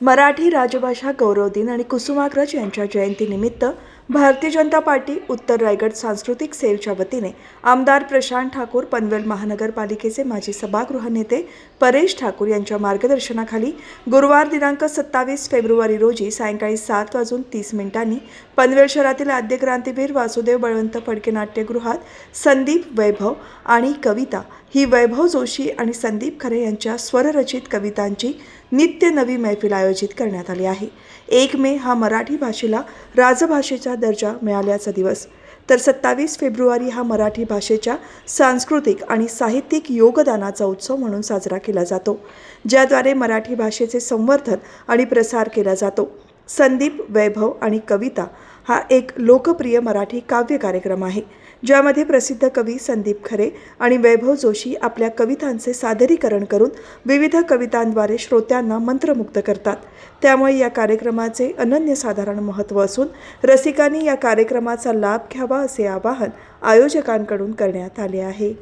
मराठी राजभाषा गौरव दिन आणि कुसुमाग्रज यांच्या जयंतीनिमित्त भारतीय जनता पार्टी उत्तर रायगड सांस्कृतिक सेलच्या वतीने आमदार प्रशांत ठाकूर, पनवेल महानगरपालिकेचे माजी सभागृह नेते परेश ठाकूर यांच्या मार्गदर्शनाखाली गुरुवार दिनांक 27 फेब्रुवारी रोजी सायंकाळी 7:30 पनवेल शहरातील आद्य क्रांतीवीर वासुदेव बळवंत फडके नाट्यगृहात संदीप, वैभव आणि कविता ही वैभव जोशी आणि संदीप खरे यांच्या स्वररचित कवितांची नित्य नवी मैफिल आयोजित करण्यात आली आहे। 1 मे हा मराठी भाषेला राजभाषेचा दर्जा मिळाल्याचा दिवस, तर 27 फेब्रुवारी हा मराठी भाषेच्या सांस्कृतिक आणि साहित्यिक योगदानाचा उत्सव म्हणून साजरा केला जातो, ज्याद्वारे मराठी भाषेचे संवर्धन आणि प्रसार केला जातो। संदीप, वैभव आणि कविता हा एक लोकप्रिय मराठी काव्य कार्यक्रम आहे, ज्यामध्ये प्रसिद्ध कवी संदीप खरे आणि वैभव जोशी आपल्या कवितांचे सादरीकरण करून विविध कवितांद्वारे श्रोत्यांना मंत्रमुग्ध करतात। त्यामुळे या कार्यक्रमाचे अनन्यसाधारण महत्त्व असून रसिकांनी या कार्यक्रमाचा लाभ घ्यावा असे आवाहन आयोजकांकडून करण्यात आले आहे।